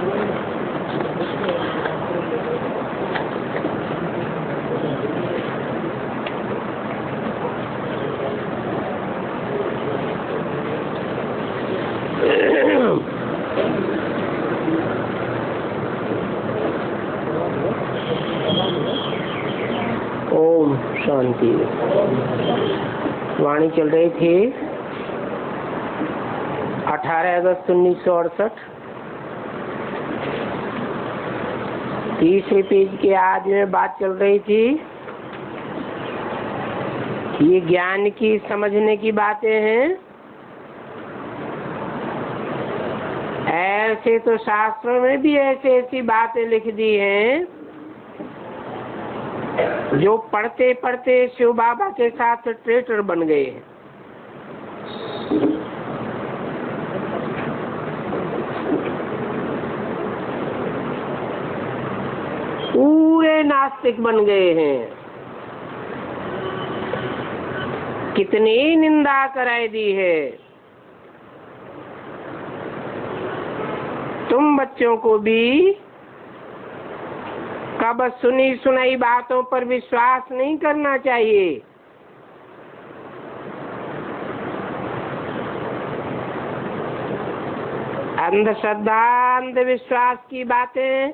ओम शांति। वाणी चल रही थी 18 अगस्त 1968, तीसरे पेज के आज में बात चल रही थी। ये ज्ञान की समझने की बातें हैं। ऐसे तो शास्त्रों में भी ऐसी ऐसी बातें लिख दी हैं जो पढ़ते पढ़ते शिव बाबा के साथ ट्रेटर बन गए हैं। पूरे नास्तिक बन गए हैं। कितनी निंदा कराई दी है। तुम बच्चों को भी कब सुनी सुनाई बातों पर विश्वास नहीं करना चाहिए। अंधश्रद्धा अंधविश्वास की बातें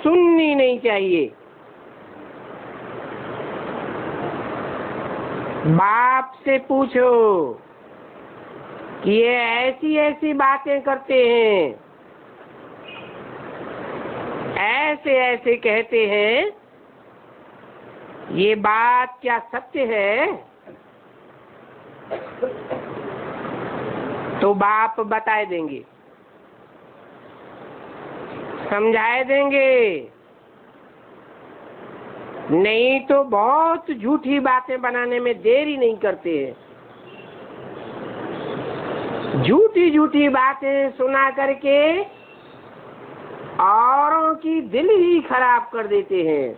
सुननी नहीं चाहिए। बाप से पूछो कि ये ऐसी ऐसी बातें करते हैं, ऐसे ऐसे कहते हैं, ये बात क्या सत्य है? तो बाप बताए देंगे, समझाए देंगे। नहीं तो बहुत झूठी बातें बनाने में देरी नहीं करते हैं। झूठी झूठी बातें सुना करके औरों की दिल ही खराब कर देते हैं।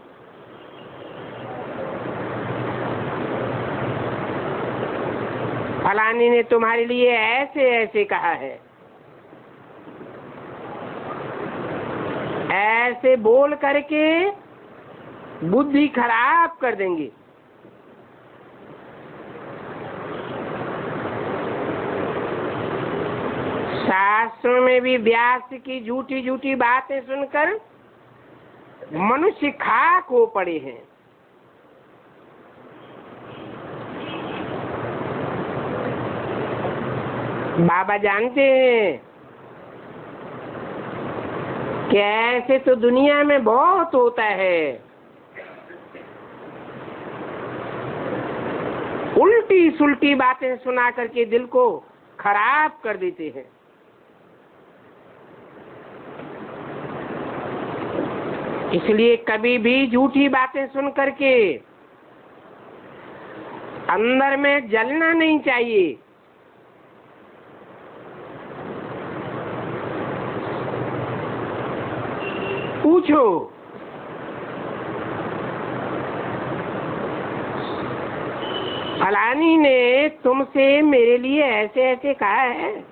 फलानी ने तुम्हारे लिए ऐसे ऐसे कहा है, ऐसे बोल करके बुद्धि खराब कर देंगे। शास्त्रों में भी व्यास की झूठी झूठी बातें सुनकर मनुष्य खाक हो पड़े हैं। बाबा जानते हैं कि ऐसे तो दुनिया में बहुत होता है। उल्टी सुल्टी बातें सुना करके दिल को खराब कर देते हैं। इसलिए कभी भी झूठी बातें सुन करके अंदर में जलना नहीं चाहिए। पूछो, फलानी ने तुमसे मेरे लिए ऐसे ऐसे कहा है।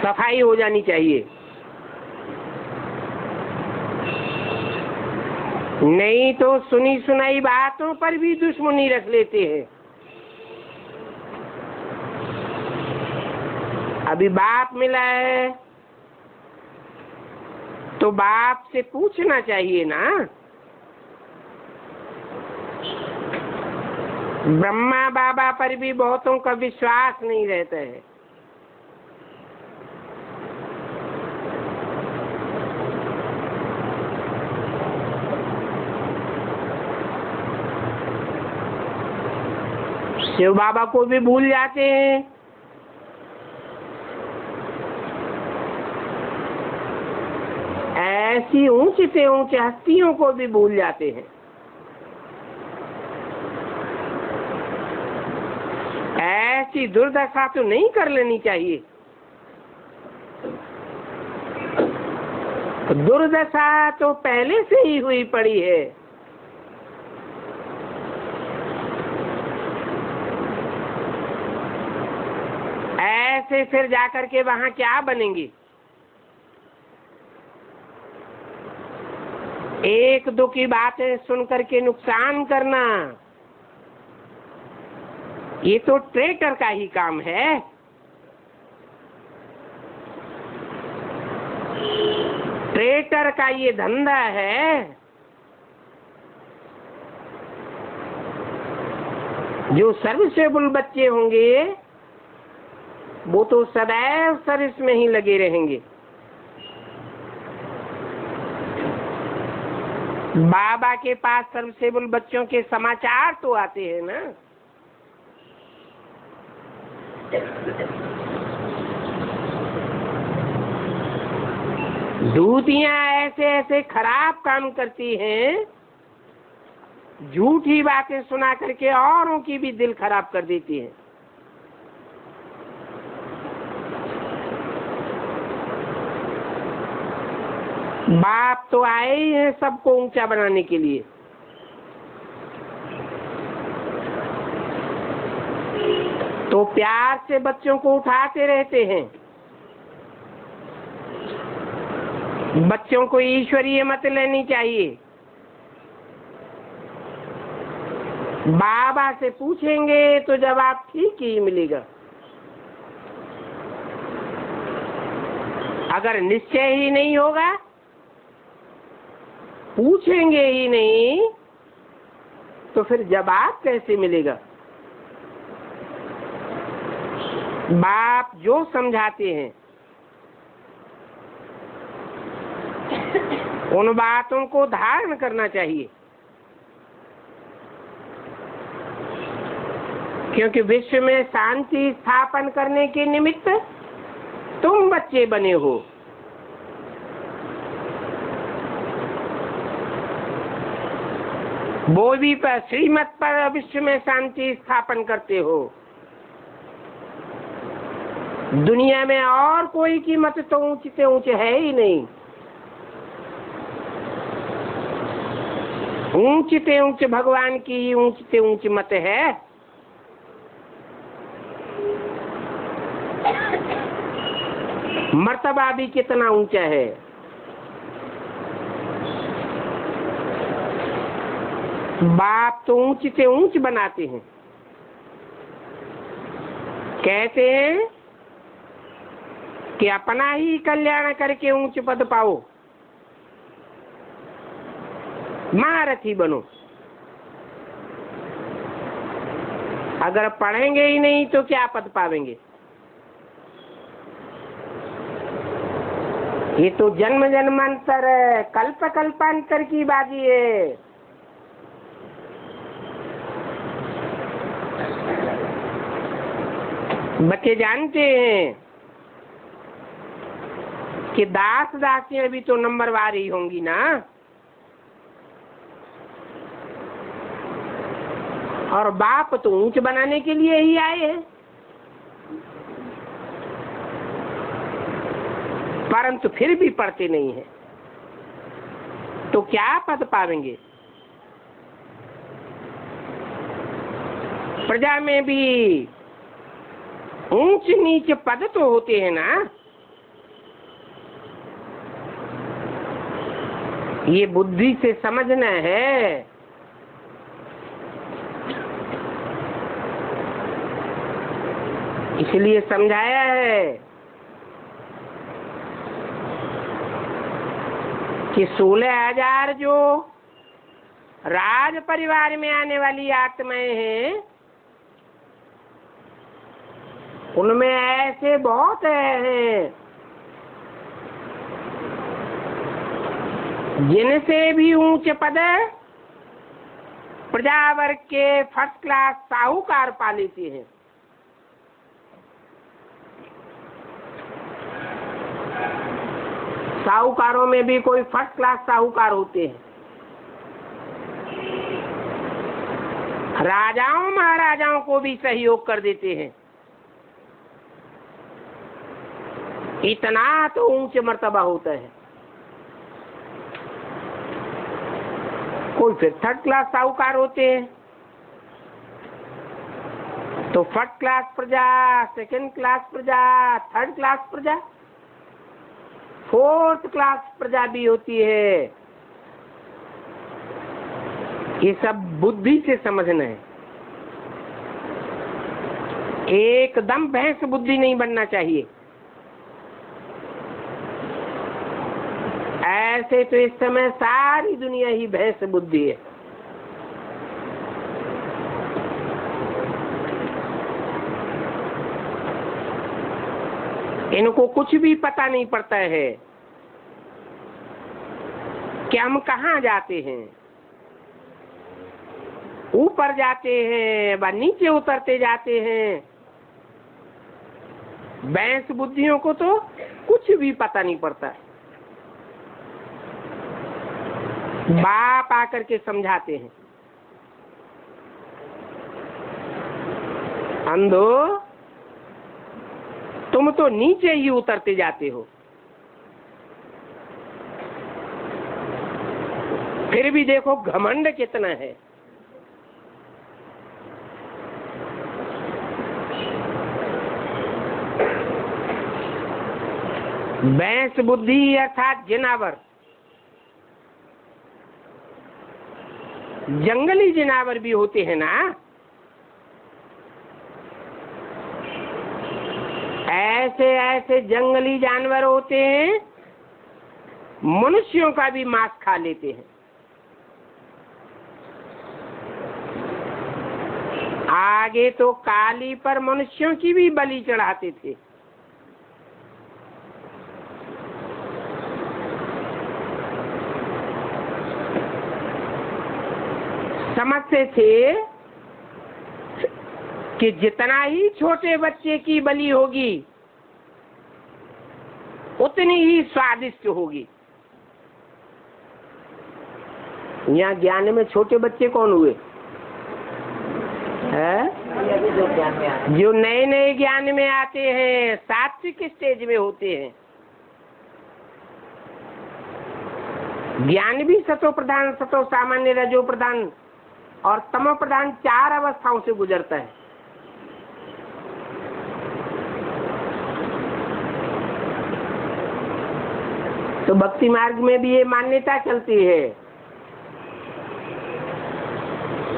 सफाई हो जानी चाहिए। नहीं तो सुनी सुनाई बातों पर भी दुश्मनी रख लेते हैं। अभी बाप मिला है तो बाप से पूछना चाहिए ना। ब्रह्मा बाबा पर भी बहुतों का विश्वास नहीं रहता है। शिव बाबा को भी भूल जाते हैं। ऐसी ऊंची से ऊंची हस्तियों को भी भूल जाते हैं। ऐसी दुर्दशा तो नहीं कर लेनी चाहिए। दुर्दशा तो पहले से ही हुई पड़ी है। ऐसे फिर जाकर के वहां क्या बनेंगे? एक दो की बातें सुन करके नुकसान करना, ये तो ट्रेटर का ही काम है। ट्रेटर का ये धंधा है। जो सर्विसेबल बच्चे होंगे वो तो सदैव सर्विस में ही लगे रहेंगे। बाबा के पास सर्विसेबल बच्चों के समाचार तो आते हैं ना। दूतियां ऐसे ऐसे खराब काम करती हैं, झूठी बातें सुना करके औरों की भी दिल खराब कर देती हैं। बाप तो आए ही हैं सबको ऊंचा बनाने के लिए। तो प्यार से बच्चों को उठाते रहते हैं। बच्चों को ईश्वरीय मत लेनी चाहिए। बाबा से पूछेंगे तो जवाब ठीक ही मिलेगा। अगर निश्चय ही नहीं होगा, पूछेंगे ही नहीं, तो फिर जवाब कैसे मिलेगा? बाप जो समझाते हैं उन बातों को धारण करना चाहिए, क्योंकि विश्व में शांति स्थापन करने के निमित्त तुम बच्चे बने हो। वो भी पर श्रीमत पर विश्व में शांति स्थापन करते हो। दुनिया में और कोई की मत तो ऊंचे ऊंचे है ही नहीं। ऊंचे ऊंचे भगवान की ही ऊंचे ऊंचे मत है। मर्तबा भी कितना ऊंचा है। बाप तो ऊंच से ऊंच बनाते हैं। कहते हैं कि अपना ही कल्याण करके ऊंच पद पाओ, महारथी बनो। अगर पढ़ेंगे ही नहीं तो क्या पद पावेंगे? ये तो जन्म जन्मांतर कल्प कल्पांतर की बाजी है। बच्चे जानते हैं कि दास दासियां भी तो नंबरवार ही होंगी ना, और बाप तो ऊंच बनाने के लिए ही आए हैं। परंतु फिर भी पढ़ते नहीं है तो क्या पद पावेंगे? प्रजा में भी ऊंच नीच पद तो होते हैं ना। ये बुद्धि से समझना है। इसलिए समझाया है कि 16,000 जो राज परिवार में आने वाली आत्माएं हैं, उनमें ऐसे बहुत हैं जिनसे भी ऊंचे पद प्रजावर्ग के फर्स्ट क्लास साहूकार पा लेते हैं। साहूकारों में भी कोई फर्स्ट क्लास साहूकार होते हैं। राजाओं महाराजाओं को भी सहयोग कर देते हैं। इतना तो ऊंचे मर्तबा होता है। कोई फिर थर्ड क्लास साहूकार होते हैं। तो फर्स्ट क्लास प्रजा, सेकंड क्लास प्रजा, थर्ड क्लास प्रजा, फोर्थ क्लास प्रजा भी होती है। ये सब बुद्धि से समझना है। एकदम भैंस बुद्धि नहीं बनना चाहिए। ऐसे तो इस समय सारी दुनिया ही भैंस बुद्धि है। इनको कुछ भी पता नहीं पड़ता है कि हम कहाँ जाते हैं, ऊपर जाते हैं व नीचे उतरते जाते हैं। भैंस बुद्धियों को तो कुछ भी पता नहीं पड़ता। बाप आकर के समझाते हैं, अंधो तुम तो नीचे ही उतरते जाते हो। फिर भी देखो घमंड कितना है। भैंस बुद्धि अर्थात जिनावर, जंगली जिनावर भी होते हैं ना, ऐसे ऐसे जंगली जानवर होते हैं, मनुष्यों का भी मांस खा लेते हैं। आगे तो काली पर मनुष्यों की भी बलि चढ़ाते थे। समझते थे कि जितना ही छोटे बच्चे की बलि होगी उतनी ही स्वादिष्ट होगी। यहाँ ज्ञान में छोटे बच्चे कौन हुए हैं? जो नए नए ज्ञान में आते हैं, सात्विक स्टेज में होते हैं। ज्ञान भी सतो प्रधान, सतो सामान्य, रजो प्रधान और तमो प्रधान 4 अवस्थाओं से गुजरता है। तो भक्ति मार्ग में भी ये मान्यता चलती है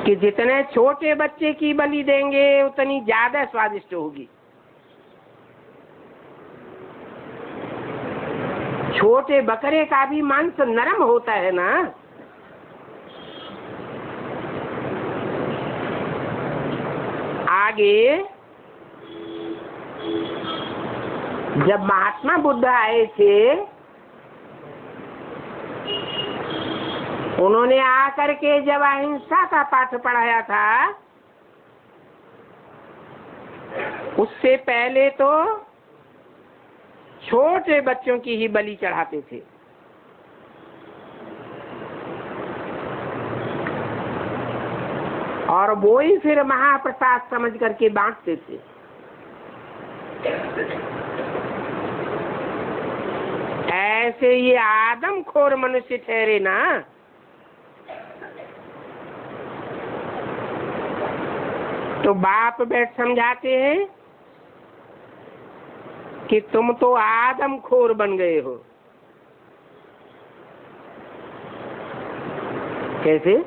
कि जितने छोटे बच्चे की बलि देंगे उतनी ज्यादा स्वादिष्ट होगी। छोटे बकरे का भी मांस नरम होता है ना। आगे जब महात्मा बुद्ध आए थे, उन्होंने आकर के जब अहिंसा का पाठ पढ़ाया था, उससे पहले तो छोटे बच्चों की ही बलि चढ़ाते थे। और वो ही फिर महाप्रसाद समझ करके बांटते थे। ऐसे ये आदमखोर मनुष्य ठहरे ना, तो बाप बैठ समझाते हैं कि तुम तो आदमखोर बन गए हो। कैसे?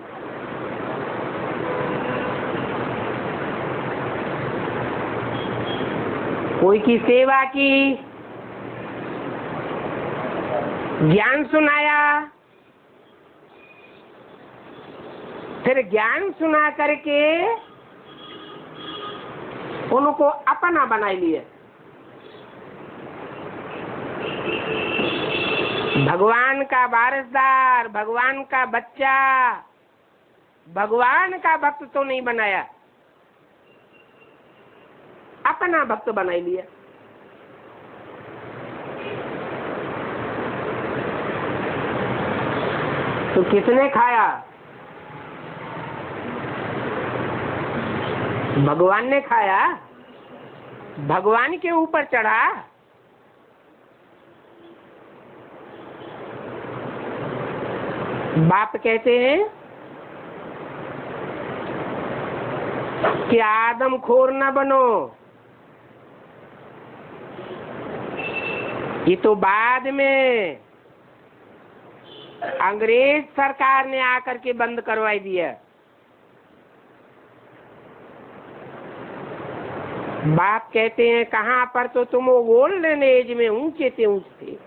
कोई की सेवा की, ज्ञान सुनाया, फिर ज्ञान सुना करके उनको अपना बना लिया। भगवान का वारिसदार, भगवान का बच्चा, भगवान का भक्त तो नहीं बनाया, अपना भक्त बना लिया। तो किसने खाया? भगवान ने खाया। भगवान के ऊपर चढ़ा। बाप कहते हैं कि आदमखोर न बनो। ये तो बाद में अंग्रेज सरकार ने आकर के बंद करवाई दिया। बाप कहते हैं कहाँ पर तो तुम वो गोल्डन एज में ऊंचे थे ऊंचे,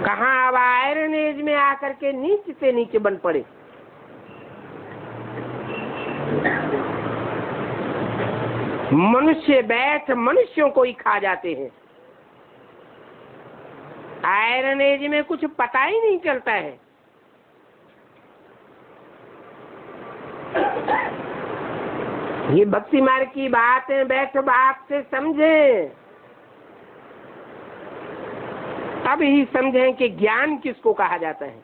कहाँ अब आयरन एज में आकर के नीचे से नीचे बन पड़े। मनुष्य बैठ मनुष्यों को ही खा जाते हैं। आयरन एज में कुछ पता ही नहीं चलता है। ये भक्ति मार्ग की बातें बैठ बाप से समझें, तब ही समझें कि ज्ञान किसको कहा जाता है।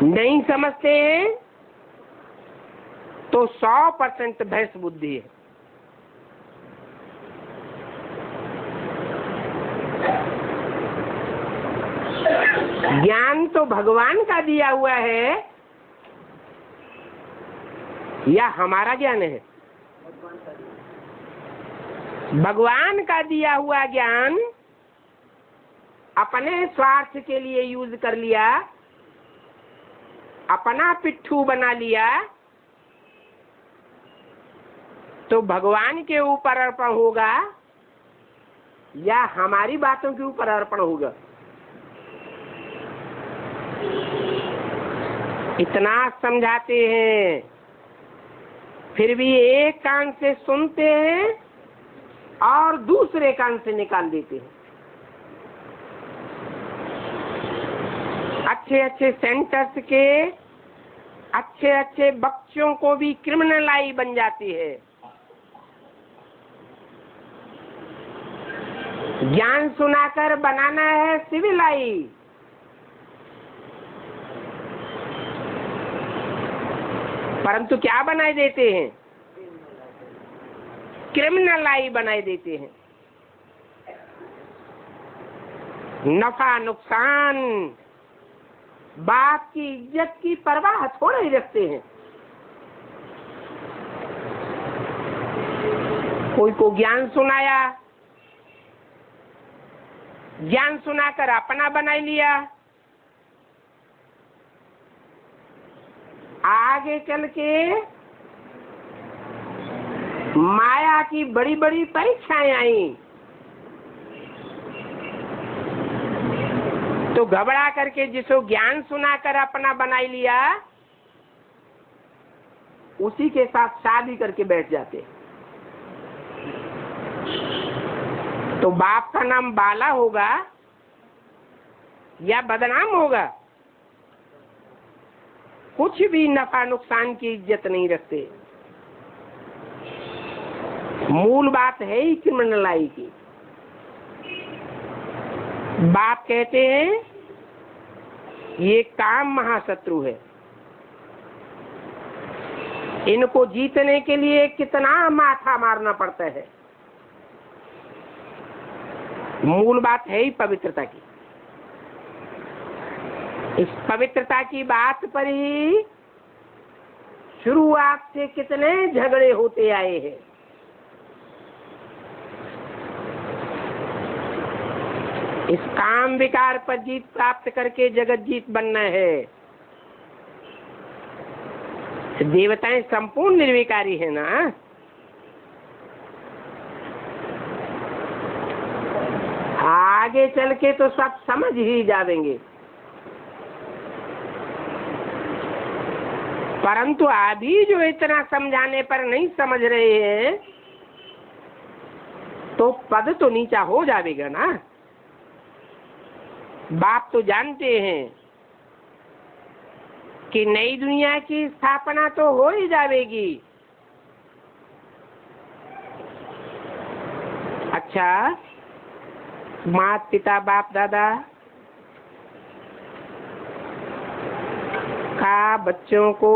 नहीं समझते हैं तो 100% भैंस बुद्धि है। ज्ञान तो भगवान का दिया हुआ है या हमारा ज्ञान है? भगवान का दिया हुआ ज्ञान अपने स्वार्थ के लिए यूज कर लिया, अपना पिट्ठू बना लिया, तो भगवान के ऊपर अर्पण होगा या हमारी बातों के ऊपर अर्पण होगा? इतना समझाते हैं, फिर भी एक कान से सुनते हैं और दूसरे कान से निकाल देते हैं। अच्छे अच्छे सेंटर्स के अच्छे अच्छे बच्चों को भी क्रिमिनल बन जाती है। ज्ञान सुनाकर बनाना है सिविल आई, परंतु क्या बनाए देते हैं? क्रिमिनल आई बनाए देते हैं। नफा नुकसान, बाप की इज्जत की परवाह थोड़ा ही रखते हैं। कोई को ज्ञान सुनाया, ज्ञान सुनाकर अपना बना लिया, आगे चल के माया की बड़ी बड़ी परीक्षाएं आई तो घबरा करके जिसको ज्ञान सुनाकर अपना बना लिया उसी के साथ शादी करके बैठ जाते। तो बाप का नाम बाला होगा या बदनाम होगा? कुछ भी नफा नुकसान की इज्जत नहीं रखते। मूल बात है ही क्रिमिनलाई की। बाप कहते हैं ये काम महाशत्रु है, इनको जीतने के लिए कितना माथा मारना पड़ता है। मूल बात है ही पवित्रता की। इस पवित्रता की बात पर ही शुरुआत से कितने झगड़े होते आए हैं। इस काम विकार पर जीत प्राप्त करके जगत जीत बनना है। देवताएं संपूर्ण निर्विकारी है ना। आगे चल के तो सब समझ ही जाएंगे, परंतु अभी जो इतना समझाने पर नहीं समझ रहे हैं तो पद तो नीचा हो जाएगा ना। बाप तो जानते हैं कि नई दुनिया की स्थापना तो हो ही जाएगी। अच्छा, माता पिता बाप दादा का बच्चों को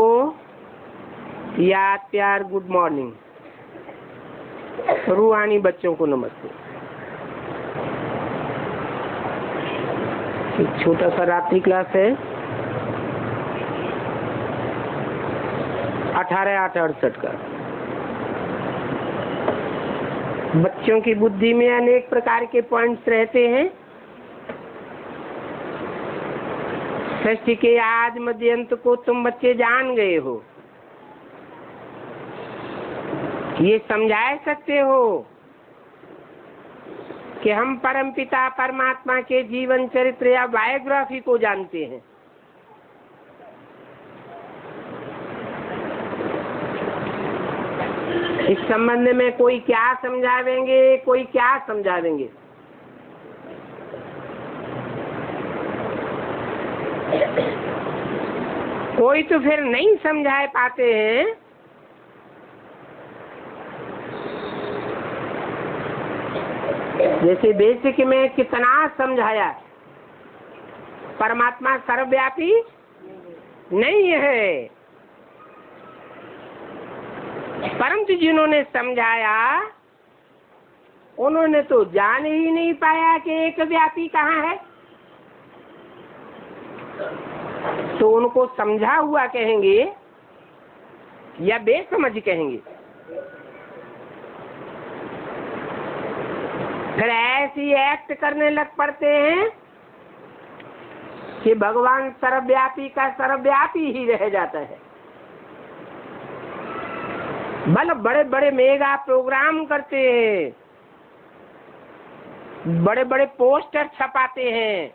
याद प्यार गुड मॉर्निंग, रूहानी बच्चों को नमस्ते। एक छोटा सा रात्रि क्लास है, 1868 का। बच्चों की बुद्धि में अनेक प्रकार के पॉइंट्स रहते हैं। सृष्टि के आदि मध्य अंत को तुम बच्चे जान गए हो, ये समझा सकते हो कि हम परमपिता परमात्मा के जीवन चरित्र या बायोग्राफी को जानते हैं। इस संबंध में कोई क्या समझावेंगे, कोई क्या समझावेंगे। कोई तो फिर नहीं समझा पाते हैं। जैसे बेसिक में कितना समझाया, परमात्मा सर्वव्यापी नहीं है, परंतु जिन्होंने समझाया उन्होंने तो जान ही नहीं पाया कि एक व्यापी कहाँ है, तो उनको समझा हुआ कहेंगे या बेसमझ कहेंगे। फिर ऐसी एक्ट करने लग पड़ते हैं कि भगवान सर्वव्यापी का सर्वव्यापी ही रह जाता है। बल बड़े बड़े मेगा प्रोग्राम करते हैं, बड़े बड़े पोस्टर छपाते हैं,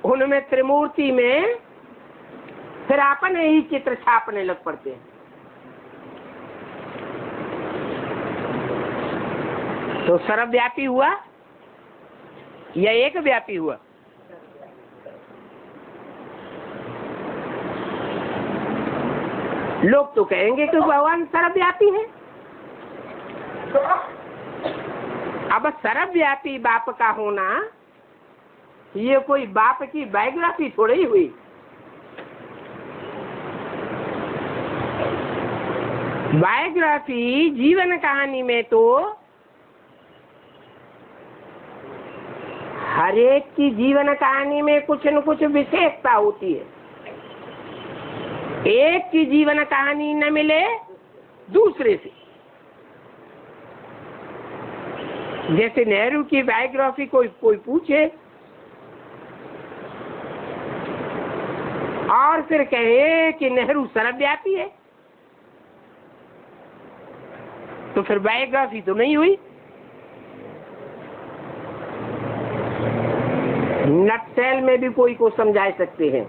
उनमें त्रिमूर्ति में फिर अपने ही चित्र छापने लग पड़ते हैं। तो सर्वव्यापी हुआ या एक व्यापी हुआ? लोग तो कहेंगे कि भगवान सर्वव्यापी है। अब सर्वव्यापी बाप का होना ये कोई बाप की बायोग्राफी थोड़ी ही हुई। बायोग्राफी जीवन कहानी में तो हर एक की जीवन कहानी में कुछ न कुछ विशेषता होती है। एक की जीवन कहानी न मिले दूसरे से। जैसे नेहरू की बायोग्राफी कोई पूछे और फिर कहे कि नेहरू सर्वव्यापी है, तो फिर बायोग्राफी तो नहीं हुई। नटसेल में भी कोई को समझा सकते हैं,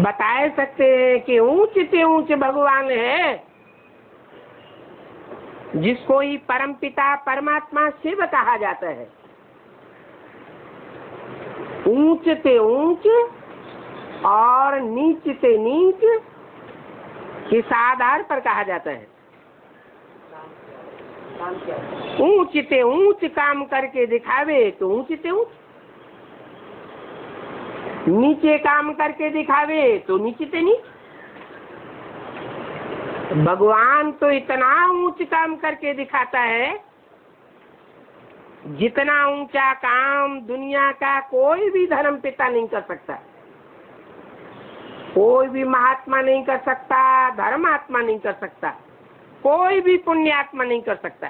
बता सकते हैं कि ऊंच से ऊंच भगवान है, जिसको ही परमपिता परमात्मा शिव कहा जाता है। ऊंच से ऊंच और नीच से नीच किस आधार पर कहा जाता है? ऊंच से ऊंच काम करके दिखावे तो ऊंच से ऊंच, नीचे काम करके दिखावे तो नीचे से नीच। भगवान तो इतना ऊंच काम करके दिखाता है जितना ऊंचा काम दुनिया का कोई भी धर्म पिता नहीं कर सकता, कोई भी महात्मा नहीं कर सकता, धर्मात्मा नहीं कर सकता, कोई भी पुण्यात्मा नहीं कर सकता।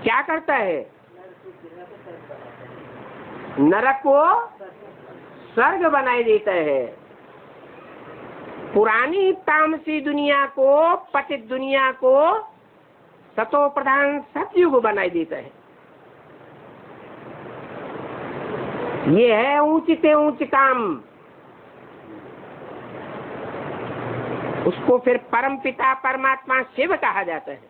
क्या करता है? नरक को स्वर्ग बनाई देता है, पुरानी तामसी दुनिया को, पतित दुनिया को सतो प्रधान सतयुग बनाई देता है। ये है ऊंच से ऊंच काम। उसको फिर परम पिता परमात्मा शिव कहा जाता है।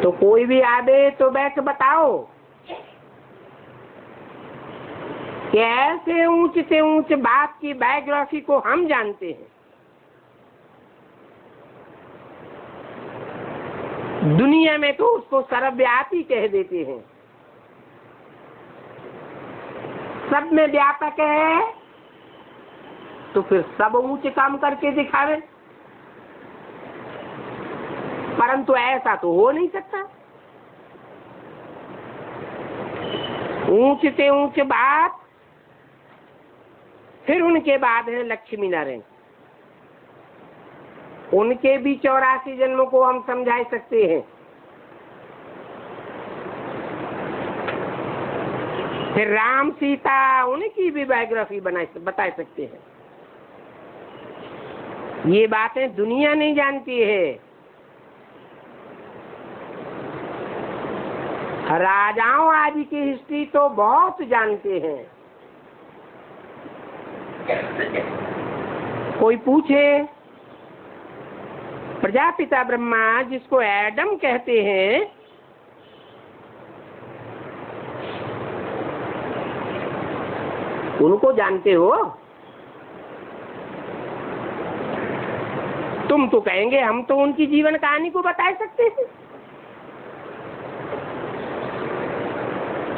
तो कोई भी आदे तो बैठ बताओ कि ऐसे ऊंच से ऊंच बाप की बायोग्राफी को हम जानते हैं। दुनिया में तो उसको सर्वव्यापी कह देते हैं, सब में व्यापक है, तो फिर सब ऊंचे काम करके दिखावे। परंतु ऐसा तो हो नहीं सकता। ऊंच से ऊंच बात। फिर उनके बाद है लक्ष्मी नारायण, उनके भी 84 जन्मों को हम समझा सकते हैं। फिर राम सीता, उनकी भी बायोग्राफी बता सकते हैं। ये बातें दुनिया नहीं जानती है। राजाओं आदि की हिस्ट्री तो बहुत जानते हैं। कोई पूछे प्रजापिता ब्रह्मा, जिसको एडम कहते हैं, उनको जानते हो? तुम तो कहेंगे हम तो उनकी जीवन कहानी को बता सकते हैं।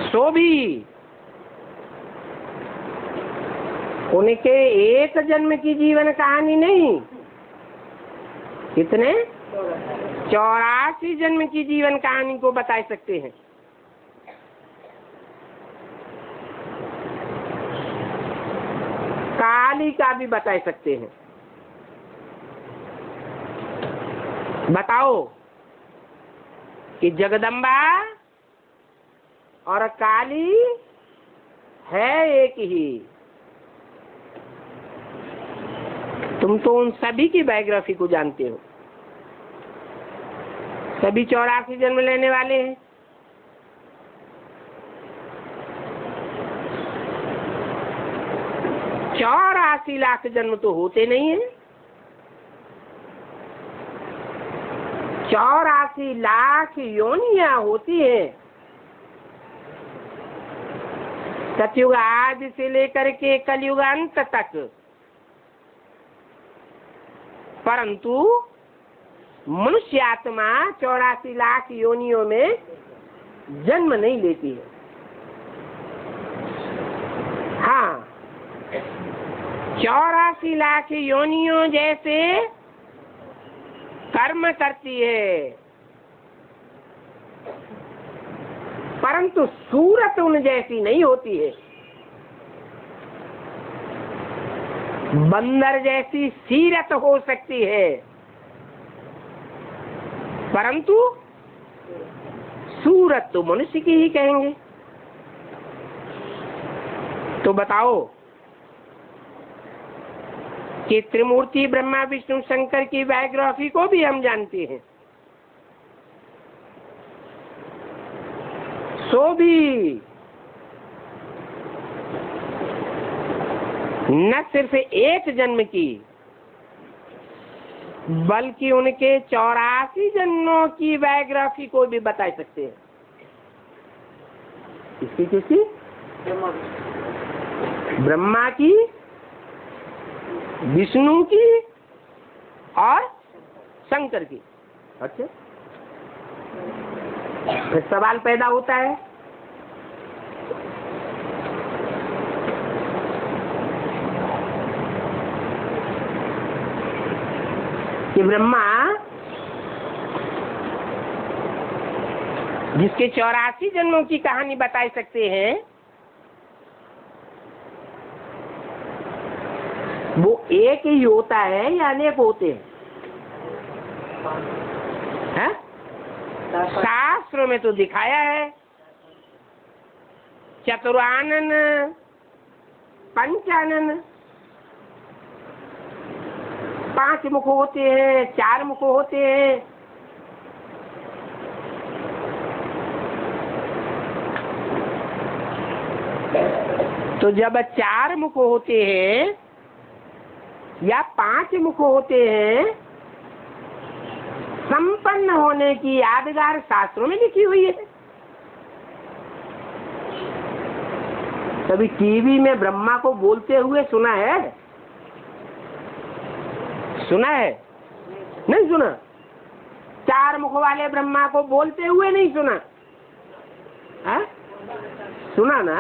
सो भी उनके एक जन्म की जीवन कहानी नहीं, कितने 84 जन्म की जीवन कहानी को बता सकते हैं। काली का भी बता सकते हैं। बताओ कि जगदम्बा और काली है एक ही। तुम तो उन सभी की बायोग्राफी को जानते हो। सभी 84 जन्म लेने वाले हैं। चौरासी लाख जन्म तो होते नहीं है। 84 लाख योनियां होती है। सतयुग आदि से लेकर के कलयुग अंत तक। परंतु मनुष्य आत्मा 84 लाख योनियों में जन्म नहीं लेती है। हाँ, 84 लाख योनियों जैसे कर्म करती है, परंतु सूरत उन जैसी नहीं होती है। बंदर जैसी सीरत हो सकती है, परंतु सूरत तो मनुष्य की ही कहेंगे। तो बताओ कि त्रिमूर्ति ब्रह्मा विष्णु शंकर की बायोग्राफी को भी हम जानते हैं। सो भी न सिर्फ एक जन्म की, बल्कि उनके 84 जन्मों की बायोग्राफी को भी बता सकते हैं। किसकी? ब्रह्मा की, विष्णु की और शंकर की। अच्छा, फिर सवाल पैदा होता है कि ब्रह्मा जिसके 84 जन्मों की कहानी बता सकते हैं, वो एक ही होता है या अनेक होते हैं? शास्त्रों में तो दिखाया है चतुरानन पंचानन, 5 मुख होते हैं, 4 मुख होते हैं। तो जब 4 मुख होते हैं या 5 मुख होते हैं, संपन्न होने की यादगार शास्त्रों में लिखी हुई है। कभी टीवी में ब्रह्मा को बोलते हुए सुना है? सुना है? नहीं सुना। 4 मुख वाले ब्रह्मा को बोलते हुए नहीं सुना। हा? सुना ना?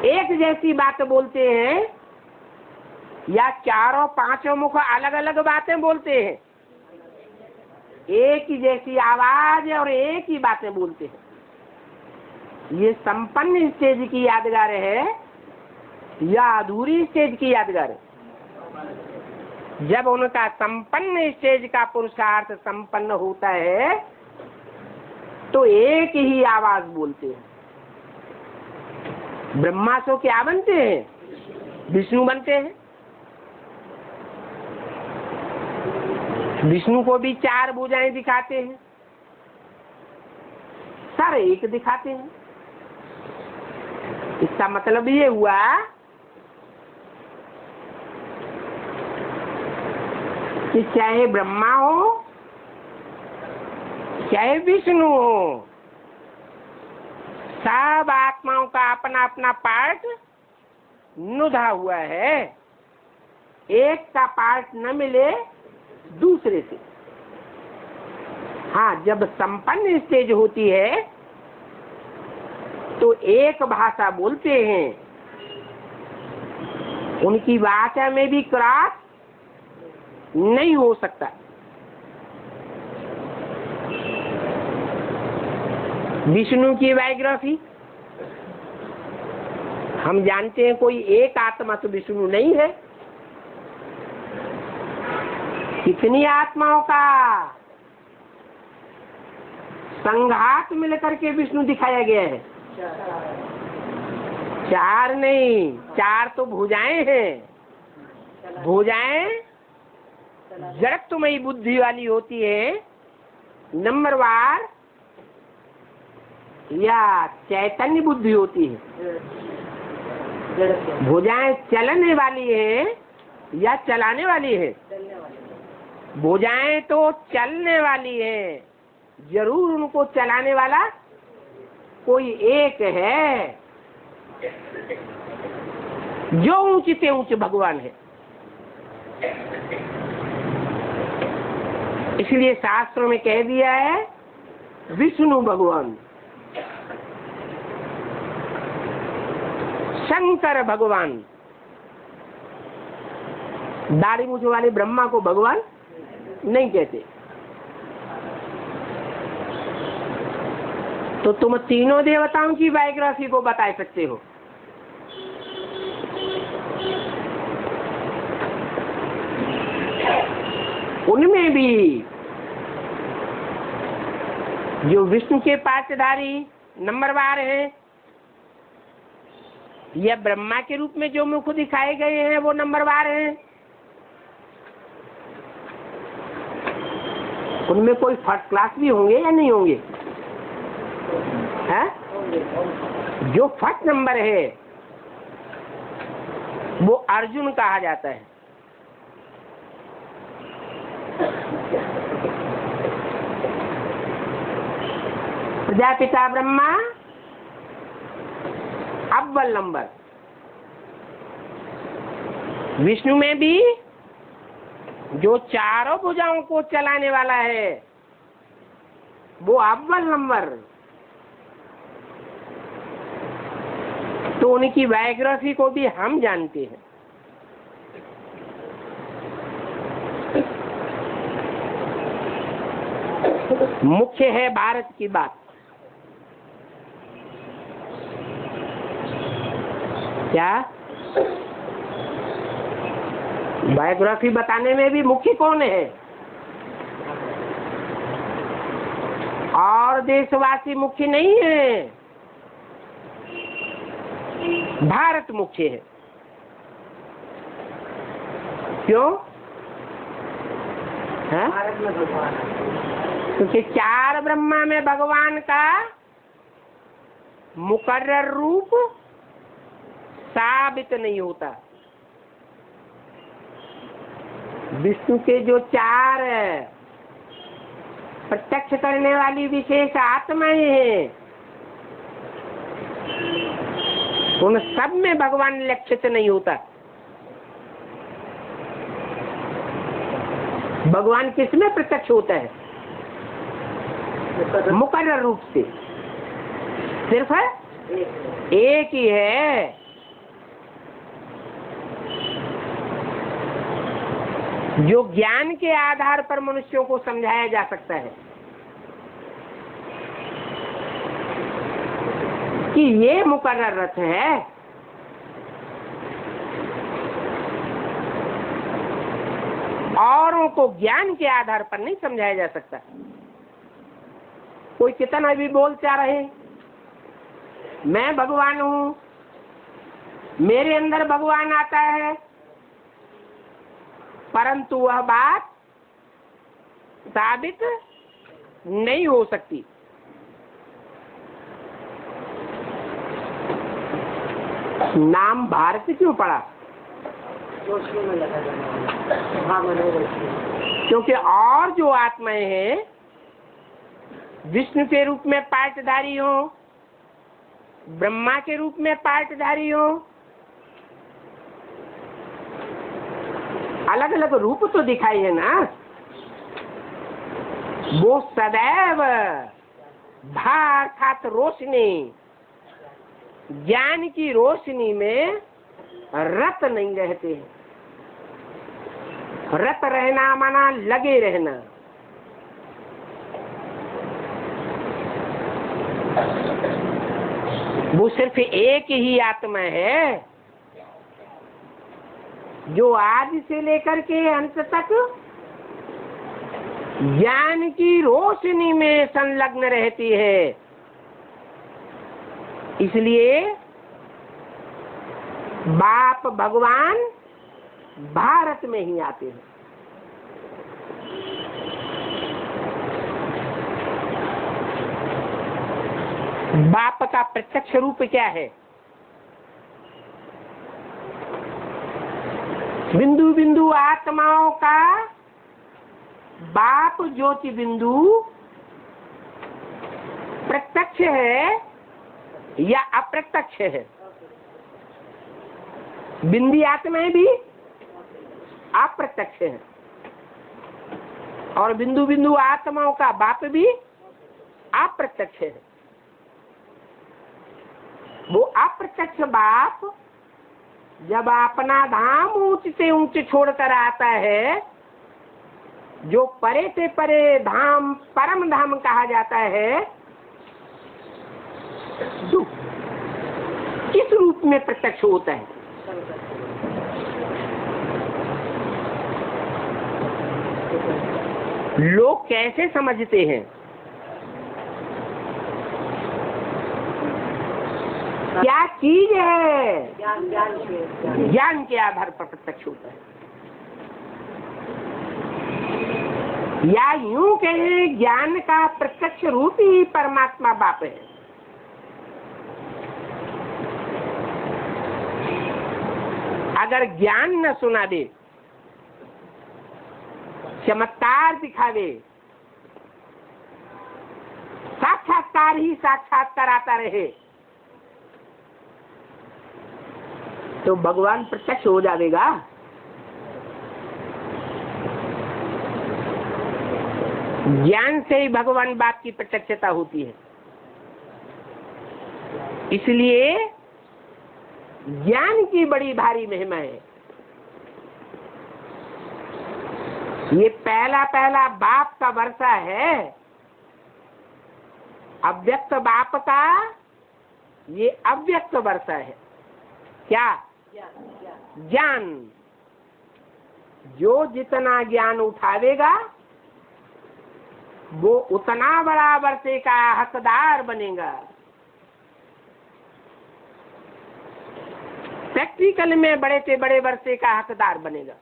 एक जैसी बात बोलते हैं या 4-5 मुख अलग अलग बातें बोलते हैं? एक ही जैसी आवाज और एक ही बातें बोलते हैं। ये संपन्न स्टेज की यादगार है या अधूरी स्टेज की यादगार है? जब उनका संपन्न स्टेज का पुरुषार्थ संपन्न होता है तो एक ही आवाज बोलते हैं। ब्रह्मा सो क्या बनते हैं? विष्णु बनते हैं। विष्णु को भी 4 भुजाएं दिखाते हैं, सर एक दिखाते हैं। इसका मतलब ये हुआ कि चाहे ब्रह्मा हो चाहे विष्णु हो, सब आत्माओं का अपना अपना पार्ट नुधा हुआ है। एक का पार्ट न मिले दूसरे से। हाँ, जब संपन्न स्टेज होती है तो एक भाषा बोलते हैं, उनकी भाषा में भी क्रॉस नहीं हो सकता। विष्णु की बायोग्राफी हम जानते हैं, कोई एक आत्मा तो विष्णु नहीं है, कितनी आत्माओं का संघात मिलकर के विष्णु दिखाया गया है। 4 नहीं, 4 तो भुजाएं हैं। भुजाएं जड़त्वमयी बुद्धि वाली होती है, नंबरवार या चैतन्य बुद्धि होती है। भुजाएं चलने वाली है या चलाने वाली है? भुजाएं तो चलने वाली है, जरूर उनको चलाने वाला कोई एक है, जो ऊंचे से ऊंचे भगवान है। इसलिए शास्त्रों में कह दिया है विष्णु भगवान, शंकर भगवान। दाढ़ी मूछ वाले ब्रह्मा को भगवान नहीं कहते। तो तुम तीनों देवताओं की बायोग्राफी को बता सकते हो। उनमें भी जो विष्णु के पासधारी नंबरवार हैं या ब्रह्मा के रूप में जो मुख दिखाए गए हैं वो नंबरवार हैं। उनमें कोई फर्स्ट क्लास भी होंगे या नहीं होंगे? है? जो फर्स्ट नंबर है वो अर्जुन कहा जाता है। प्रजापिता ब्रह्मा अव्वल नंबर। विष्णु में भी जो चारों भुजाओं को चलाने वाला है वो अव्वल नंबर। तो उनकी बायोग्राफी को भी हम जानते हैं। मुख्य है भारत की बात। क्या बायोग्राफी बताने में भी मुख्य कौन है? और देशवासी मुख्य नहीं है, भारत मुख्य है। क्यों? भारत में भगवान, क्योंकि 4 ब्रह्मा में भगवान का मुकर्रर रूप साबित नहीं होता। विष्णु के जो 4 प्रत्यक्ष करने वाली विशेष आत्माएं हैं, उन सब में भगवान लक्षित नहीं होता। भगवान किस में प्रत्यक्ष होता है? मुकर्रर रूप से। सिर्फ एक ही है। जो ज्ञान के आधार पर मनुष्यों को समझाया जा सकता है। कि ये मुकर्रर रथ है। औरों को ज्ञान के आधार पर नहीं समझाया जा सकता। कोई कितना भी बोल चाह रहे मैं भगवान हूं, मेरे अंदर भगवान आता है, परंतु वह बात साबित नहीं हो सकती। नाम भारत क्यों पड़ा? क्योंकि और जो आत्माएं हैं विष्णु के रूप में पार्टधारी हो, ब्रह्मा के रूप में पार्टधारी हो, अलग अलग रूप तो दिखाई है ना। वो सदैव अर्थात रोशनी, ज्ञान की रोशनी में रत नहीं रहते। रत रहना माना लगे रहना। वो सिर्फ एक ही आत्मा है जो आदि से लेकर के अंत तक ज्ञान की रोशनी में संलग्न रहती है। इसलिए बाप भगवान भारत में ही आते हैं। बाप का प्रत्यक्ष रूप क्या है? बिंदु बिंदु आत्माओं का बाप ज्योति बिंदु प्रत्यक्ष है या अप्रत्यक्ष है? बिंदी आत्माएं भी अप्रत्यक्ष है और बिंदु बिंदु आत्माओं का बाप भी अप्रत्यक्ष है। वो अप्रत्यक्ष बाप जब अपना धाम ऊंच से ऊंच छोड़कर आता है, जो परे से परे धाम परम धाम कहा जाता है, तो किस रूप में प्रत्यक्ष होता है? लोग कैसे समझते हैं? क्या चीज है? ज्ञान के आधार पर प्रत्यक्ष होता है। या यूं कहें ज्ञान का प्रत्यक्ष रूप ही परमात्मा बाप है। अगर ज्ञान न सुना दे, चमत्कार दिखावे, साक्षात्कार ही साक्षात्कार आता रहे, तो भगवान प्रत्यक्ष हो जाएगा। ज्ञान से ही भगवान बाप की प्रत्यक्षता होती है। इसलिए ज्ञान की बड़ी भारी महिमा है। ये पहला पहला बाप का वर्षा है। अव्यक्त बाप का ये अव्यक्त वर्षा है। क्या? ज्ञान। जो जितना ज्ञान उठावेगा वो उतना बड़ा वर्षे का हकदार बनेगा। प्रैक्टिकल में बड़े से बड़े वर्षे का हकदार बनेगा।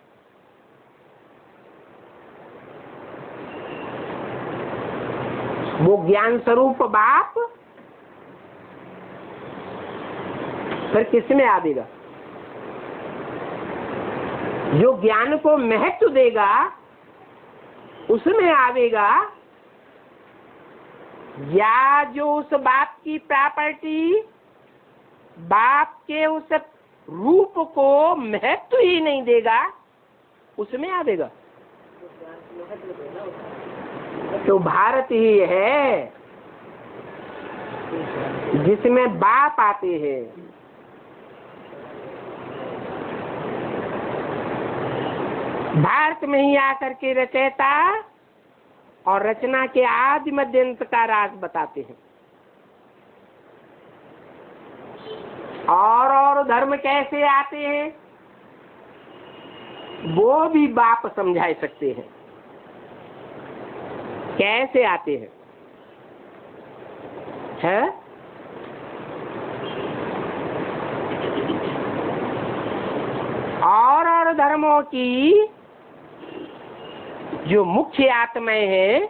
वो ज्ञान स्वरूप बाप फिर किसमें आवेगा? जो ज्ञान को महत्व देगा उसमें आवेगा, या जो उस बाप की प्रॉपर्टी, बाप के उस रूप को महत्व ही नहीं देगा उसमें आवेगा। तो भारत ही है जिसमें बाप आते हैं। भारत में ही आकर के रचयिता और रचना के आदि मध्य अंत का राज बताते हैं। और धर्म कैसे आते हैं वो भी बाप समझा सकते हैं, कैसे आते हैं, है? और धर्मों की जो मुख्य आत्माएं हैं,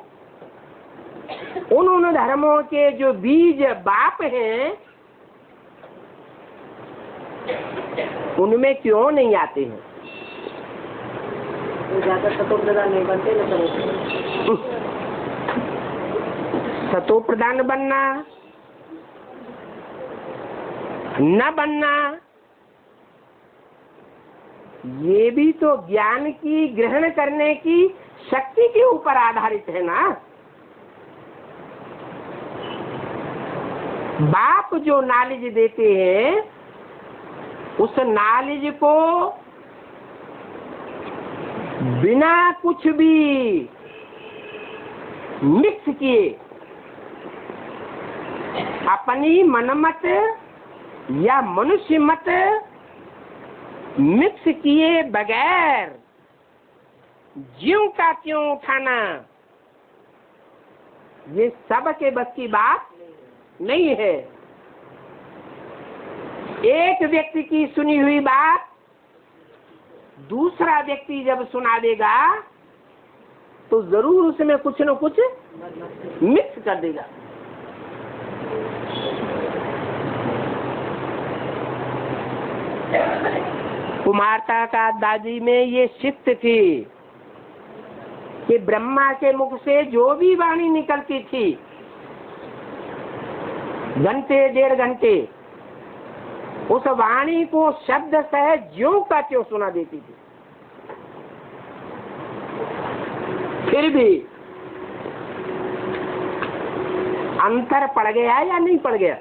उन धर्मों के जो बीज बाप हैं, उनमें क्यों नहीं आते हैं? सतो प्रधान नहीं बनते सतो प्रधान बनना न बनना, ये भी तो ज्ञान की ग्रहण करने की शक्ति के ऊपर आधारित है ना। बाप जो नॉलेज देते हैं, उस नॉलेज को बिना कुछ भी मिक्स किए, अपनी मनमत या मनुष्य मत मिक्स किए बगैर ज्यों का त्यों उठाना, ये सब के बस की बात नहीं है। एक व्यक्ति की सुनी हुई बात दूसरा व्यक्ति जब सुना देगा तो जरूर उसमें कुछ न कुछ मिक्स कर देगा। कुमारता का दादी में ये शिस्त थी कि ब्रह्मा के मुख से जो भी वाणी निकलती थी, घंटे डेढ़ घंटे उस वाणी को शब्द सह ज्यों का त्यों सुना देती थी। फिर भी अंतर पड़ गया या नहीं पड़ गया?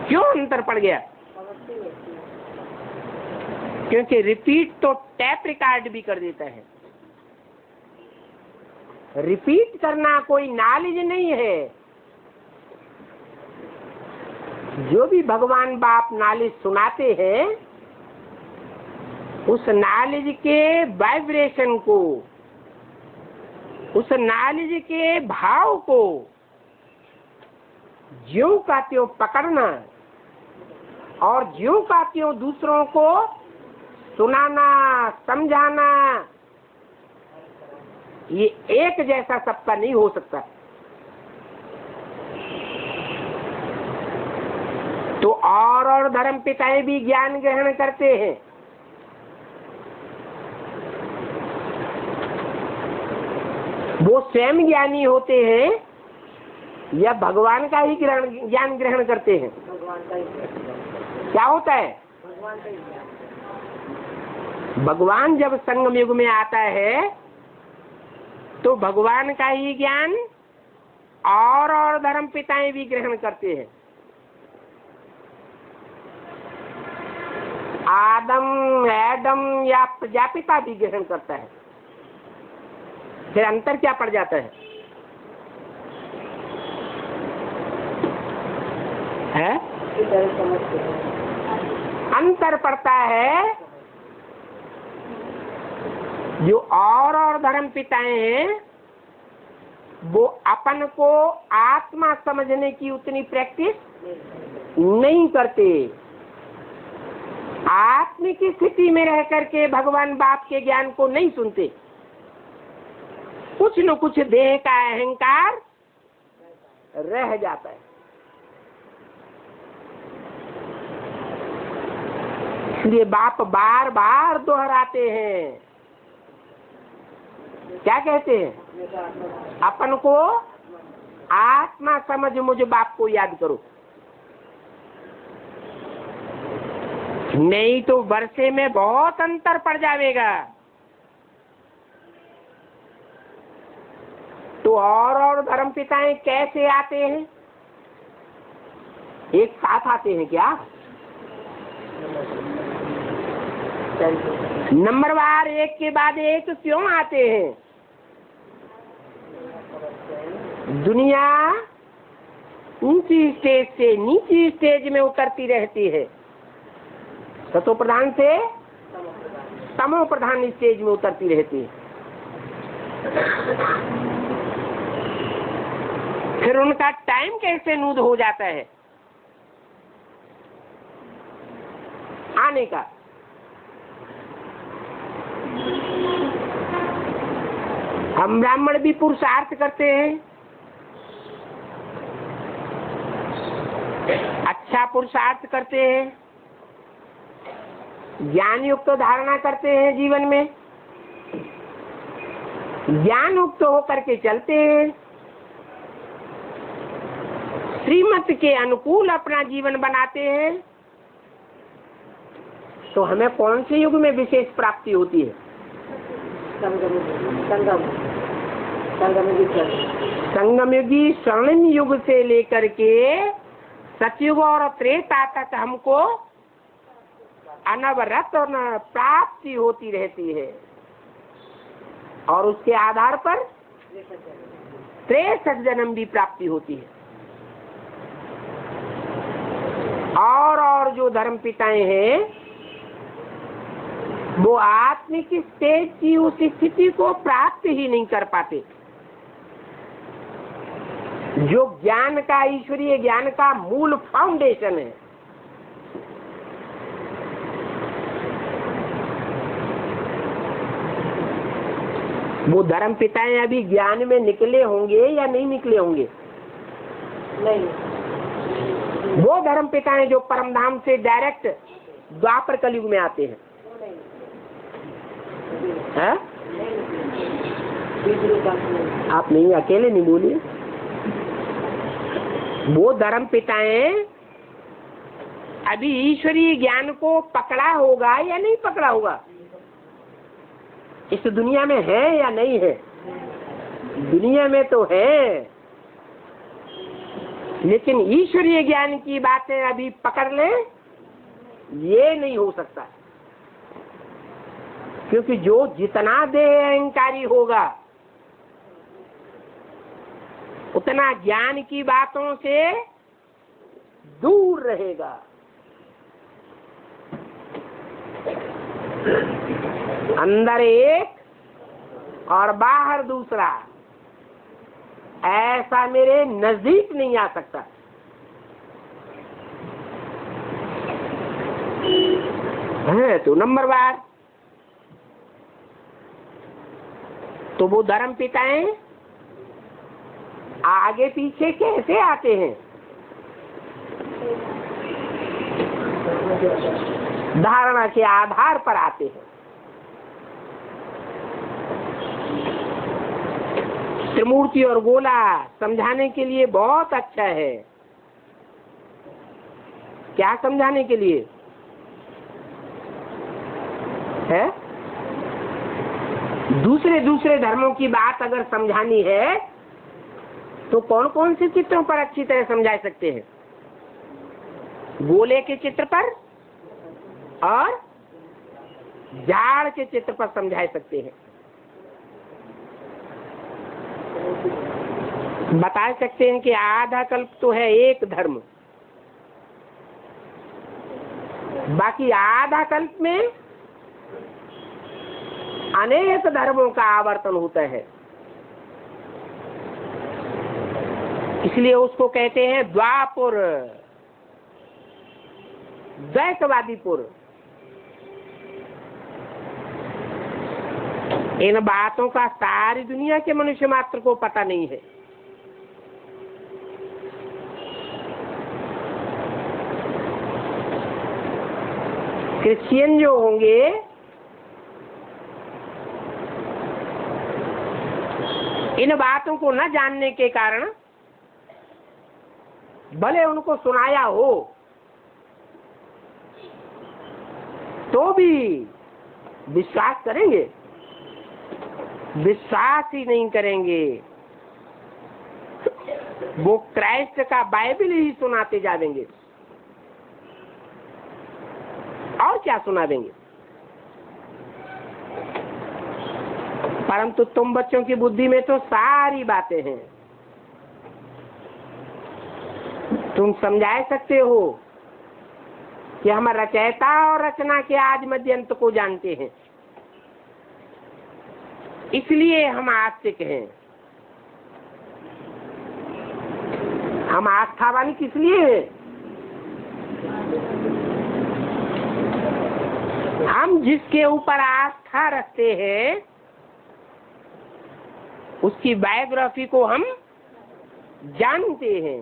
क्यों अंतर पड़ गया? क्योंकि रिपीट तो टैप रिकॉर्ड भी कर देता है। रिपीट करना कोई नॉलेज नहीं है। जो भी भगवान बाप नॉलेज सुनाते हैं, उस नॉलेज के वाइब्रेशन को, उस नॉलेज के भाव को ज्यों का त्यों पकड़ना और ज्यों का त्यों दूसरों को सुनाना, समझाना, ये एक जैसा सबका नहीं हो सकता। तो और धर्म पिताएं भी ज्ञान ग्रहण करते हैं। वो स्वयं ज्ञानी होते हैं या भगवान का ही ज्ञान ग्रहण करते हैं? क्या होता है? भगवान जब संगम युग में आता है तो भगवान का ही ज्ञान और धर्म पिताएं भी ग्रहण करते हैं। एडम या प्रजापिता भी ग्रहण करता है। फिर अंतर क्या पड़ जाता है? अंतर पड़ता है जो और धर्म पिताएं हैं, वो अपन को आत्मा समझने की उतनी प्रैक्टिस नहीं करते। आत्मिक स्थिति में रह करके भगवान बाप के ज्ञान को नहीं सुनते। कुछ न कुछ देह का अहंकार रह जाता है। इसलिए बाप बार बार दोहराते हैं। क्या कहते हैं? अपन को आत्मा समझ मुझे बाप को याद करो, नहीं तो वर्षे में बहुत अंतर पड़ जाएगा। तो और धर्म पिताएं कैसे आते हैं? एक साथ आते हैं क्या? नंबरवार एक के बाद एक क्यों आते हैं? दुनिया ऊंची स्टेज से नीची स्टेज में उतरती रहती है, सतो प्रधान से तमो प्रधान स्टेज में उतरती रहती है। फिर उनका टाइम कैसे नूद हो जाता है आने का? हम ब्राह्मण भी पुरुषार्थ करते हैं, अच्छा पुरुषार्थ करते हैं, ज्ञान युक्त धारणा करते हैं, जीवन में ज्ञान युक्त होकर के चलते हैं, श्रीमत के अनुकूल अपना जीवन बनाते हैं, तो हमें कौन से युग में विशेष प्राप्ति होती है? संगमयुगी स्वर्णिम युग से लेकर के सतयुग और त्रेता तक हमको अनवरत और प्राप्ति होती रहती है, और उसके आधार पर 63 जन्म भी प्राप्ति होती है। और जो धर्म पिताएं हैं वो आत्मिक स्टेज की उस स्थिति को प्राप्त ही नहीं कर पाते, जो ज्ञान का, ईश्वरीय ज्ञान का मूल फाउंडेशन है। वो धर्म पिताएं अभी ज्ञान में निकले होंगे या नहीं निकले होंगे? नहीं। वो धर्म पिताएं जो परमधाम से डायरेक्ट द्वापर कलयुग में आते हैं, है? आप नहीं, अकेले नहीं बोलिए। वो धर्म पिताएं अभी ईश्वरीय ज्ञान को पकड़ा होगा या नहीं पकड़ा होगा? इस दुनिया में है या नहीं है? दुनिया में तो है, लेकिन ईश्वरीय ज्ञान की बातें अभी पकड़ ले, ये नहीं हो सकता, क्योंकि जो जितना देह अहंकारी होगा उतना ज्ञान की बातों से दूर रहेगा। अंदर एक और बाहर दूसरा, ऐसा मेरे नजदीक नहीं आ सकता। है तो नंबर बार, तो वो धर्म पिताएं आगे पीछे कैसे आते हैं? धारणा के आधार पर आते हैं। त्रिमूर्ति और गोला समझाने के लिए बहुत अच्छा है। क्या समझाने के लिए है? दूसरे दूसरे धर्मों की बात अगर समझानी है तो कौन कौन से चित्रों पर अच्छी तरह समझा सकते हैं? गोले के चित्र पर और झाड़ के चित्र पर समझा सकते हैं। बता सकते हैं कि आधा कल्प तो है एक धर्म, बाकी आधा कल्प में अनेक धर्मों का आवर्तन होता है। इसलिए उसको कहते हैं द्वापुर, द्वैतवादीपुर। इन बातों का सारी दुनिया के मनुष्य मात्र को पता नहीं है। क्रिश्चियन जो होंगे इन बातों को न जानने के कारण भले उनको सुनाया हो तो भी विश्वास करेंगे? विश्वास ही नहीं करेंगे। वो क्राइस्ट का बाइबल ही सुनाते जा देंगे, और क्या सुना देंगे? परंतु तुम बच्चों की बुद्धि में तो सारी बातें हैं। तुम समझा सकते हो कि हम रचयिता और रचना के आदि मध्य अंत को जानते हैं, इसलिए हम आस्तिक हैं। हम आस्थावान किस लिए हैं? हम जिसके ऊपर आस्था रखते हैं उसकी बायोग्राफी को हम जानते हैं,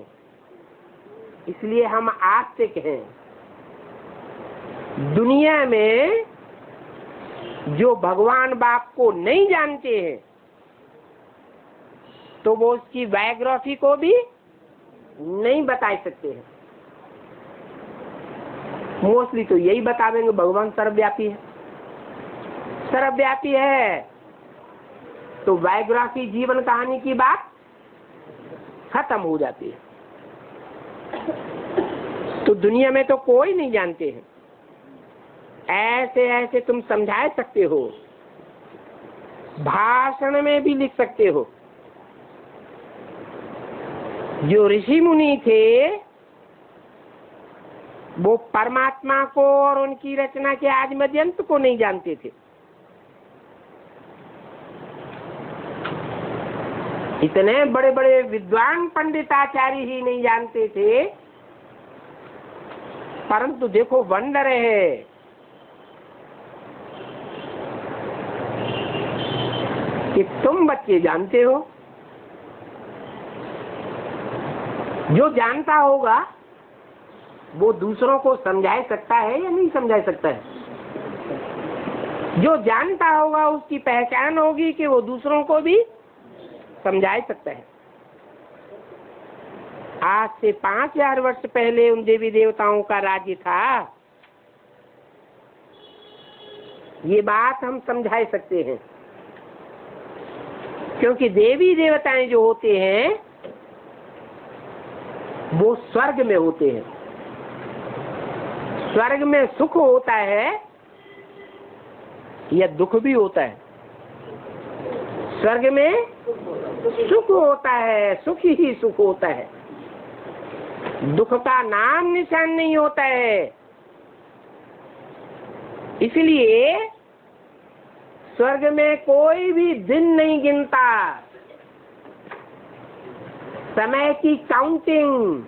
इसलिए हम आस्तिक हैं। दुनिया में जो भगवान बाप को नहीं जानते हैं तो वो उसकी बायोग्राफी को भी नहीं बता सकते हैं। मोस्टली तो यही बतावेंगे भगवान सर्वव्यापी है। सर्वव्यापी है तो बायोग्राफी जीवन कहानी की बात खत्म हो जाती है। तो दुनिया में तो कोई नहीं जानते हैं। ऐसे ऐसे तुम समझा सकते हो, भाषण में भी लिख सकते हो। जो ऋषि मुनि थे वो परमात्मा को और उनकी रचना के आदि मध्य अंत को नहीं जानते थे। इतने बड़े बड़े विद्वान पंडिताचार्य ही नहीं जानते थे, परंतु देखो वंडर है, कि तुम बच्चे जानते हो। जो जानता होगा वो दूसरों को समझा सकता है या नहीं समझा सकता है? जो जानता होगा उसकी पहचान होगी कि वो दूसरों को भी समझा सकता है। आज से 5000 वर्ष पहले उन देवी देवताओं का राज्य था, ये बात हम समझा सकते हैं। क्योंकि देवी देवताएं जो होते हैं वो स्वर्ग में होते हैं। स्वर्ग में सुख होता है या दुख भी होता है? स्वर्ग में सुख होता है, सुख ही सुख होता है, दुख का नाम निशान नहीं होता है। इसलिए स्वर्ग में कोई भी दिन नहीं गिनता, समय की काउंटिंग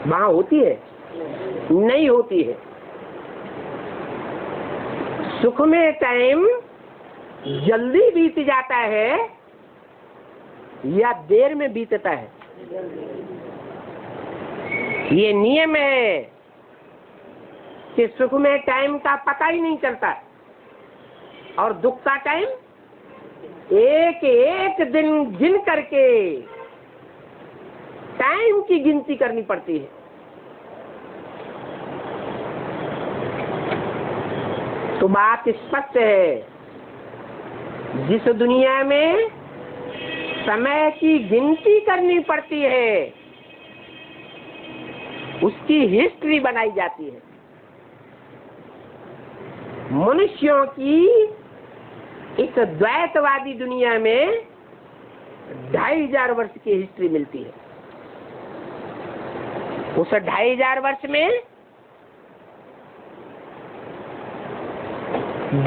वहां होती है? नहीं होती है। सुख में टाइम जल्दी बीत जाता है या देर में बीतता है? ये नियम है कि सुख में टाइम का पता ही नहीं चलता और दुख का टाइम एक एक दिन गिन करके टाइम की गिनती करनी पड़ती है। तो बात स्पष्ट है, जिस दुनिया में समय की गिनती करनी पड़ती है उसकी हिस्ट्री बनाई जाती है। मनुष्यों की इस द्वैतवादी दुनिया में 2500 वर्ष की हिस्ट्री मिलती है। उस 2500 वर्ष में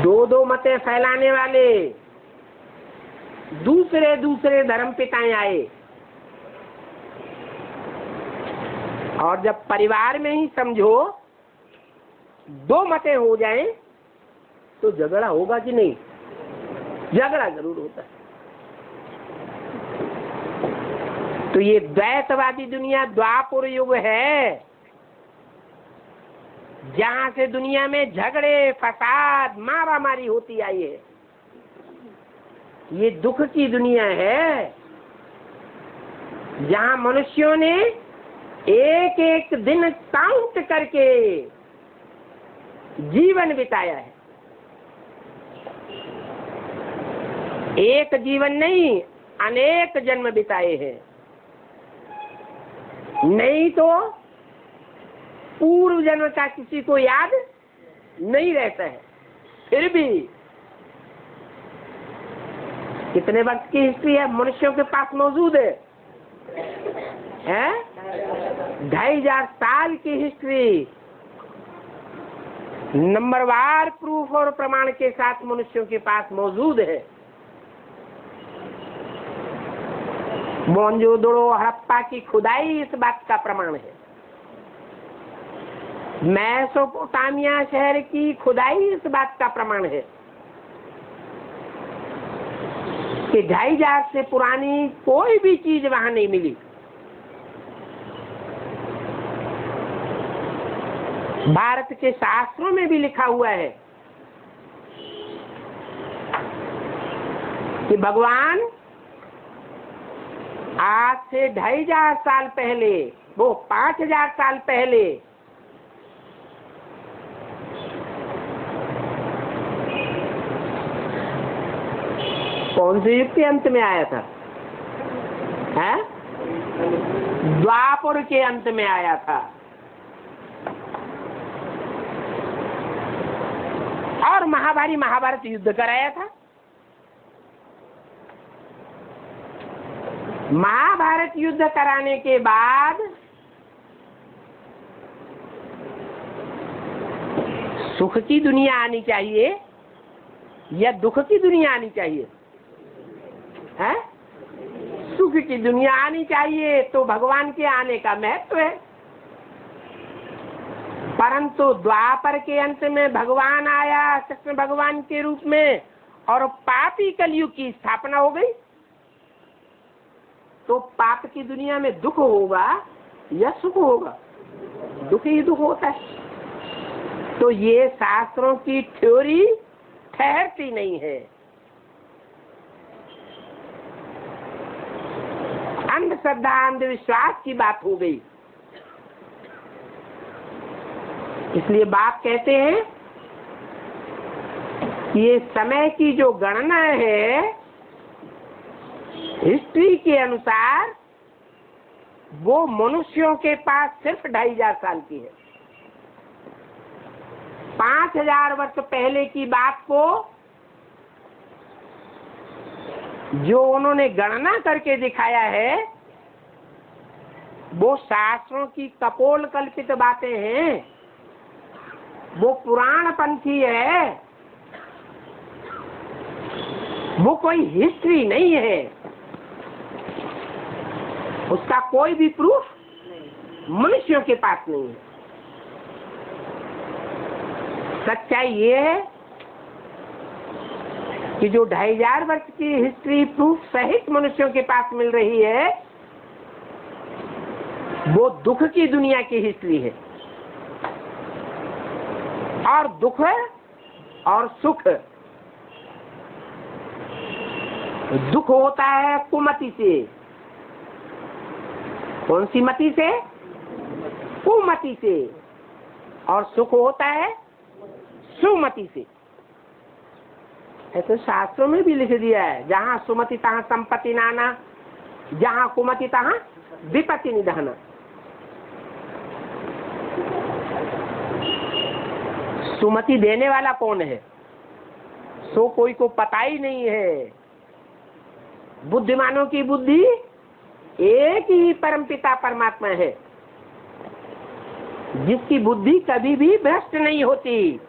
दो मतें फैलाने वाले दूसरे दूसरे धर्म पिताएं आए, और जब परिवार में ही समझो 2 मतें हो जाएं तो झगड़ा होगा कि नहीं? झगड़ा जरूर होता है। तो ये द्वैतवादी दुनिया द्वापर युग है, जहां से दुनिया में झगड़े, फसाद, मारामारी होती आई है। ये दुख की दुनिया है जहां मनुष्यों ने एक एक दिन काउंट करके जीवन बिताया है। एक जीवन नहीं, अनेक जन्म बिताए हैं। नहीं तो पूर्व जन्म का किसी को याद नहीं रहता है। फिर भी कितने वर्ष की हिस्ट्री है मनुष्यों के पास मौजूद है? 2500 साल की हिस्ट्री नंबरवार प्रूफ और प्रमाण के साथ मनुष्यों के पास मौजूद है। मोहनजोदड़ो हड़प्पा की खुदाई इस बात का प्रमाण है। मेसोपोटामिया शहर की खुदाई इस बात का प्रमाण है कि 2500 से पुरानी कोई भी चीज वहां नहीं मिली। भारत के शास्त्रों में भी लिखा हुआ है कि भगवान आज से 2500 साल पहले, वो 5000 साल पहले कौन से युग के अंत में आया था? है द्वापर के अंत में आया था। और महाभारत युद्ध कराया था। महाभारत युद्ध कराने के बाद सुख की दुनिया आनी चाहिए या दुख की दुनिया आनी चाहिए? है सुख की दुनिया आनी चाहिए, तो भगवान के आने का महत्व है। परंतु द्वापर के अंत में भगवान आया कृष्ण भगवान के रूप में और पापी कलयुग की स्थापना हो गई। तो पाप की दुनिया में दुख होगा या सुख होगा? दुख ही दुख होता है। तो ये शास्त्रों की थ्योरी ठहरती नहीं है। अंधश्रद्धा अंधविश्वास की बात हो गई। इसलिए बाप कहते हैं कि ये समय की जो गणना है हिस्ट्री के अनुसार, वो मनुष्यों के पास सिर्फ 2500 साल की है। 5000 वर्ष पहले की बात को जो उन्होंने गणना करके दिखाया है, वो शास्त्रों की कपोल कल्पित बातें हैं, वो पुराण पंथी है, वो कोई हिस्ट्री नहीं है। उसका कोई भी प्रूफ मनुष्यों के पास नहीं है। सच्चाई ये है कि जो 2500 वर्ष की हिस्ट्री प्रूफ सहित मनुष्यों के पास मिल रही है, वो दुख की दुनिया की हिस्ट्री है। और दुख और सुख, दुख होता है कुमति से। कौन सी मति से? कुमति से। और सुख होता है सुमति से। ऐसे शास्त्रों में भी लिख दिया है, जहाँ सुमति तहाँ संपत्ति नाना, जहाँ कुमति तहाँ विपत्ति निधना। सुमति देने वाला कौन है? सो कोई को पता ही नहीं है। बुद्धिमानों की बुद्धि एक ही परमपिता परमात्मा है, जिसकी बुद्धि कभी भी भ्रष्ट नहीं होती।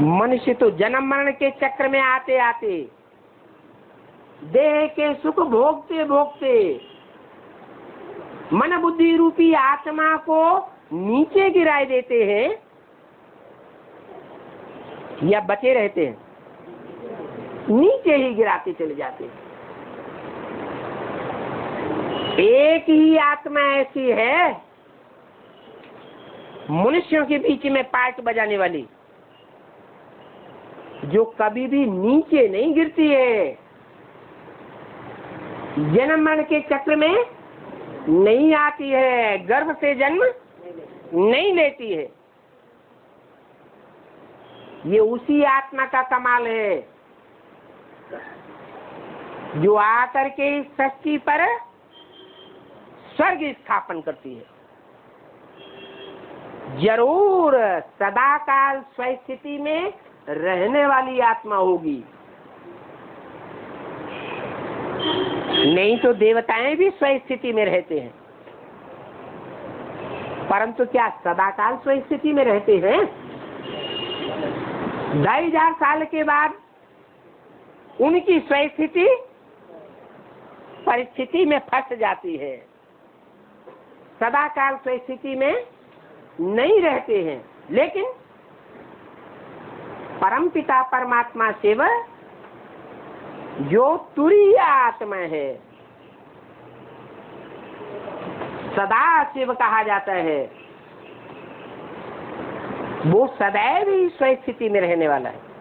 मनुष्य तो जन्म मरण के चक्र में आते आते, देह के सुख भोगते भोगते, मन बुद्धि रूपी आत्मा को नीचे गिराए देते हैं या बचे रहते हैं? नीचे ही गिराते चले जाते हैं। एक ही आत्मा ऐसी है मनुष्यों के बीच में पार्ट बजाने वाली, जो कभी भी नीचे नहीं गिरती है, जन्म मरण के चक्र में नहीं आती है, गर्भ से जन्म नहीं लेती है। ये उसी आत्मा का कमाल है जो आकर के इस सृष्टि पर स्वर्ग स्थापन करती है। जरूर सदाकाल स्वस्थिति में रहने वाली आत्मा होगी। नहीं तो देवताएं भी स्वस्थिति में रहते हैं, परंतु क्या सदाकाल स्वस्थिति में रहते हैं? 2000 साल के बाद उनकी स्वस्थिति परिस्थिति में फंस जाती है, सदाकाल स्वस्थिति में नहीं रहते हैं। लेकिन परमपिता परमात्मा शिव जो तुरीय आत्मा है, सदा शिव कहा जाता है, वो सदैव ही स्वस्थिति में रहने वाला है।